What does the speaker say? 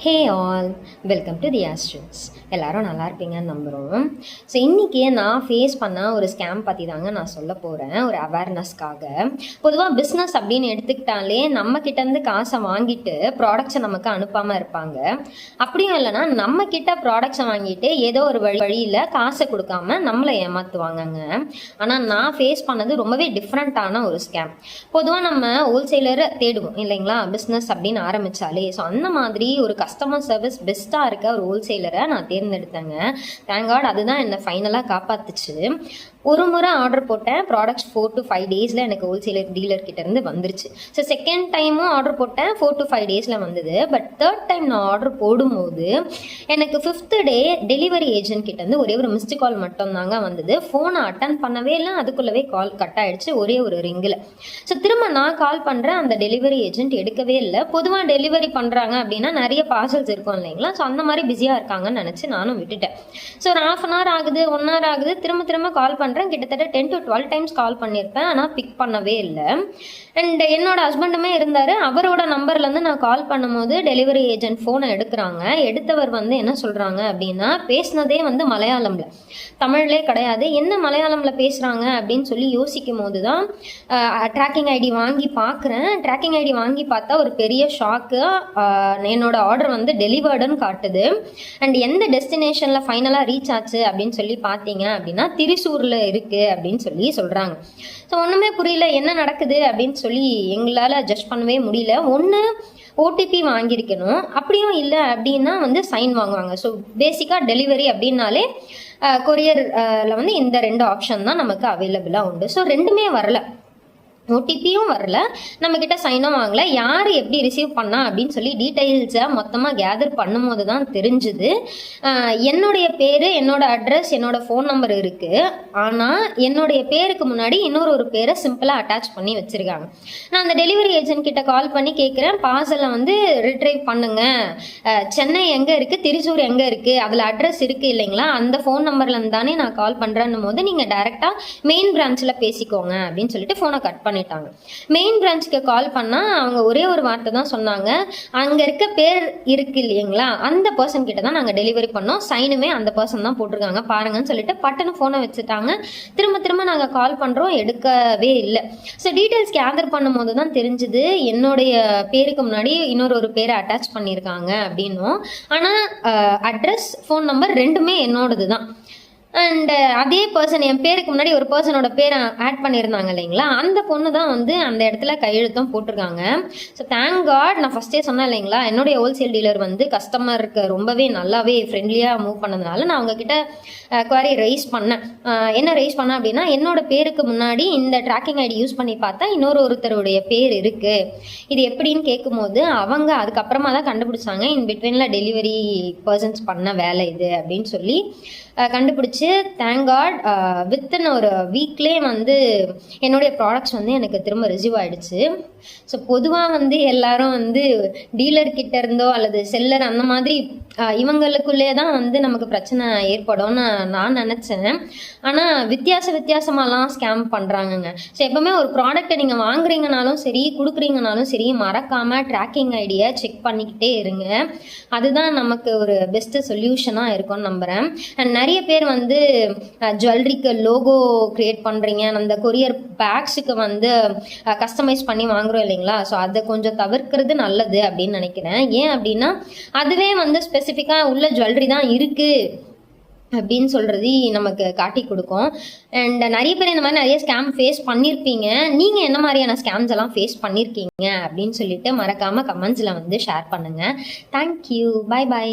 Hey all, welcome to the astrals. எல்லோரும் நல்லா இருப்பீங்கன்னு நம்புகிறோம். ஸோ இன்றைக்கி நான் ஃபேஸ் பண்ண ஒரு ஸ்கேம் பற்றி தாங்க நான் சொல்ல போகிறேன், ஒரு அவேர்னஸ்க்காக. பொதுவாக பிஸ்னஸ் அப்படின்னு எடுத்துக்கிட்டாலே நம்மக்கிட்டேருந்து காசை வாங்கிட்டு ப்ராடக்ட்ஸை நமக்கு அனுப்பாமல் இருப்பாங்க. அப்படியும் இல்லைனா நம்மக்கிட்ட ப்ராடக்ட்ஸை வாங்கிட்டு ஏதோ ஒரு வழியில் காசை கொடுக்காம நம்மளை ஏமாற்றுவாங்கங்க. ஆனால் நான் ஃபேஸ் பண்ணது ரொம்பவே டிஃப்ரெண்ட்டான ஒரு ஸ்கேம். பொதுவாக நம்ம ஹோல்சேலரை தேடுவோம் இல்லைங்களா, பிஸ்னஸ் அப்படின்னு ஆரம்பித்தாலே. ஸோ அந்த மாதிரி ஒரு கஸ்டமர் சர்வீஸ் பெஸ்ட்டாக இருக்க ஒரு ஹோல்சேலரை நான் தேர்ந்தெடுத்தேங்க. தேங்க் காட் அதுதான் என்னை ஃபைனலாக காப்பாற்றுச்சு. ஒரு முறை ஆர்டர் போட்டேன், ப்ராடக்ட்ஸ் 4 to 5 டேஸில் எனக்கு ஹோல்சேலர் டீலர்கிட்ட இருந்து வந்துருச்சு. ஸோ செகண்ட் டைமும் ஆர்டர் போட்டேன், 4 to 5 டேஸில் வந்தது. பட் தேர்ட் டைம் நான் ஆர்டர் போடும்போது எனக்கு 5th டே டெலிவரி ஏஜென்ட் கிட்டேருந்து ஒரே ஒரு மிஸ்டு கால் மட்டும்தாங்க வந்தது. ஃபோனை அட்டன் பண்ணவே இல்லை, அதுக்குள்ளவே கால் கட் ஆகிடுச்சு ஒரே ஒரு ரிங்கில். ஸோ திரும்ப நான் கால் பண்ணுறேன், அந்த டெலிவரி ஏஜென்ட் எடுக்கவே இல்லை. பொதுவாக டெலிவரி பண்ணுறாங்க அப்படின்னா நிறைய பார்சல்ஸ் இருக்கும் இல்லைங்களா, ஸோ அந்த மாதிரி பிஸியாக இருக்காங்கன்னு நினச்சி நானும் விட்டுட்டேன். ஸோ ஒரு 1/2 hour ஆகுது, 1 hour ஆகுது, திரும்ப கால் பண்ணுறேன். கிட்டத்தட்ட 10 to 12 டைம்ஸ் கால் பண்ணியிருப்பேன், ஆனால் பிக் பண்ணவே இல்லை. அண்ட் என்னோட ஹஸ்பண்டுமே இருந்தார், அவரோட நம்பர்லேருந்து நான் கால் பண்ணும்போது டெலிவரி ஏஜென்ட் ஃபோனை எடுக்கிறாங்க. எடுத்தவர் என்ன சொல்கிறாங்க அப்படின்னா, பேசினதே மலையாளமில், தமிழ்லே கிடையாது. என்ன மலையாளமில் பேசுகிறாங்க அப்படின்னு சொல்லி யோசிக்கும் போது தான் ட்ராக்கிங் ஐடி வாங்கி பார்க்குறேன். ட்ராக்கிங் ஐடி வாங்கி பார்த்தா ஒரு பெரிய ஷாக்கு. என்னோட ஆர்டர் டெலிவர்டுன்னு காட்டுது. அண்ட் எந்த டெஸ்டினேஷனில் ஃபைனலாக ரீச் ஆச்சு அப்படின்னு சொல்லி பார்த்தீங்க அப்படின்னா திரிசூரில் இருக்குது அப்படின்னு சொல்லி சொல்கிறாங்க. ஸோ ஒன்றுமே புரியல, என்ன நடக்குது அப்படின்னு சொல்லி எங்களால் ஜட்ஜ் பண்ணவே முடியல. ஒன்று ஓடிபி வாங்கியிருக்கணும், அப்படியும் இல்லை அப்படின்னா சைன் வாங்குவாங்க. ஸோ பேசிக்காக டெலிவரி அப்படின்னாலே கொரியரில் இந்த 2 ஆப்ஷன் தான் நமக்கு அவைலபிளாக உண்டு. ஸோ ரெண்டுமே வரல, ஓடிபியும் வரல, நம்மக்கிட்ட சைனும் வாங்கலை. யார் எப்படி ரிசீவ் பண்ணா அப்படின்னு சொல்லி டீட்டெயில்ஸை மொத்தமாக கேதர் பண்ணும்போது தான் தெரிஞ்சுது. என்னுடைய பேர், என்னோட அட்ரஸ், என்னோட ஃபோன் நம்பர் இருக்குது. ஆனால் என்னுடைய பேருக்கு முன்னாடி இன்னொரு பேரை சிம்பிளாக அட்டாச் பண்ணி வச்சுருக்காங்க. நான் அந்த டெலிவரி ஏஜென்ட் கிட்ட கால் பண்ணி கேட்குறேன், பார்சலை ரிட்ரைவ் பண்ணுங்க, சென்னை எங்கே இருக்குது, திரிசூர் எங்கே இருக்குது, அதில் அட்ரஸ் இருக்குது இல்லைங்களா, அந்த ஃபோன் நம்பர்லேருந்து தானே நான் கால் பண்ணுறேன்னும் போது நீங்கள் டைரெக்டாக மெயின் பிரான்ச்சில் பேசிக்கோங்க அப்படின்னு சொல்லிட்டு ஃபோனை கட் பண்ணிட்டாங்க. மெயின் பிரான்ச்சுக்கு கால் பண்ணால் அவங்க ஒரே ஒரு வார்த்தை தான் சொன்னாங்க, அங்கே இருக்க பேர் இருக்கு இல்லைங்களா, அந்த பர்சன் கிட்ட தான் நாங்கள் டெலிவரி பண்ணோம், சைனுமே அந்த பர்சன் தான் போட்டிருக்காங்க பாருங்கன்னு சொல்லிட்டு பட்டனு ஃபோனை வச்சுட்டாங்க. திரும்ப நாங்கள் கால் பண்ணுறோம், எடுக்கவே இல்லை. ஸோ டீட்டெயில்ஸ் கேதர் பண்ணும்போது தான் தெரிஞ்சுது, என்னுடைய பேருக்கு முன்னாடி இன்னொரு பேரை அட்டாச் பண்ணியிருக்காங்க அப்படின்னும். ஆனால் அட்ரஸ், ஃபோன் நம்பர் ரெண்டுமே என்னோடது தான். அண்டு அதே பர்சன், என் பேருக்கு முன்னாடி ஒரு பர்சனோட பேரை ஆட் பண்ணியிருந்தாங்க இல்லைங்களா, அந்த பொண்ணு தான் அந்த இடத்துல கையெழுத்தும் போட்டிருக்காங்க. ஸோ தேங்க் காட், நான் ஃபஸ்ட்டே சொன்னேன் இல்லைங்களா, என்னுடைய ஹோல்சேல் டீலர் கஸ்டமருக்கு ரொம்பவே நல்லாவே ஃப்ரெண்ட்லியாக மூவ் பண்ணதுனால நான் அவங்கக்கிட்ட குவாரி ரைஸ் பண்ணேன். என்ன ரைஸ் பண்ணேன் அப்படின்னா, என்னோட பேருக்கு முன்னாடி இந்த ட்ராக்கிங் ஐடி யூஸ் பண்ணி பார்த்தா ஒருத்தருடைய பேர் இருக்குது, இது எப்படின்னு கேட்கும்போது அவங்க அதுக்கப்புறமா தான் கண்டுபிடிச்சாங்க, இன் பிட்வீனில் டெலிவரி பர்சன்ஸ் பண்ண வேலை இது அப்படின்னு சொல்லி கண்டுபிடிச்சி தேங்க் காட் வித்தின் ஒரு வீக்லேயே என்னுடைய ப்ராடக்ட்ஸ் எனக்கு திரும்ப ரிசீவ் ஆகிடுச்சு. ஸோ பொதுவாக எல்லாரும் டீலர்கிட்ட இருந்தோ அல்லது செல்லர் அந்த மாதிரி இவங்களுக்குள்ளே தான் நமக்கு பிரச்சனை ஏற்படும்னு நான் நினச்சேன். ஆனால் வித்தியாசமாலாம் ஸ்கேம் பண்ணுறாங்கங்க. ஸோ எப்போவுமே ஒரு ப்ராடக்டை நீங்கள் வாங்குறீங்கனாலும் சரி, கொடுக்குறீங்கனாலும் சரி, மறக்காமல் ட்ராக்கிங் ஐடியை செக் பண்ணிக்கிட்டே இருங்க. அதுதான் நமக்கு ஒரு பெஸ்ட்டு சொல்யூஷனாக இருக்கும்னு நம்புகிறேன். அண்ட் நிறைய பேர் ஜுவல்லரிக்கு லோகோ க்ரியேட் பண்ணுறீங்க, அந்த கொரியர் பேக்ஸுக்கு கஸ்டமைஸ் பண்ணி வாங்குறோம் இல்லைங்களா, ஸோ அதை கொஞ்சம் தவிர்க்கிறது நல்லது அப்படின்னு நினைக்கிறேன். ஏன் அப்படின்னா அதுவே ஸ்பெசிஃபிக்காக உள்ள ஜுவல்லரி தான் இருக்குது அப்படின்னு சொல்கிறது நமக்கு காட்டி கொடுக்கும். அண்ட் நிறைய பேர் இந்த மாதிரி நிறைய ஸ்கேம் ஃபேஸ் பண்ணியிருப்பீங்க. நீங்கள் என்ன மாதிரியான ஸ்கேம்ஸ் எல்லாம் ஃபேஸ் பண்ணியிருக்கீங்க அப்படின்னு சொல்லிட்டு மறக்காமல் கமெண்ட்ஸில் ஷேர் பண்ணுங்கள். Thank you, by.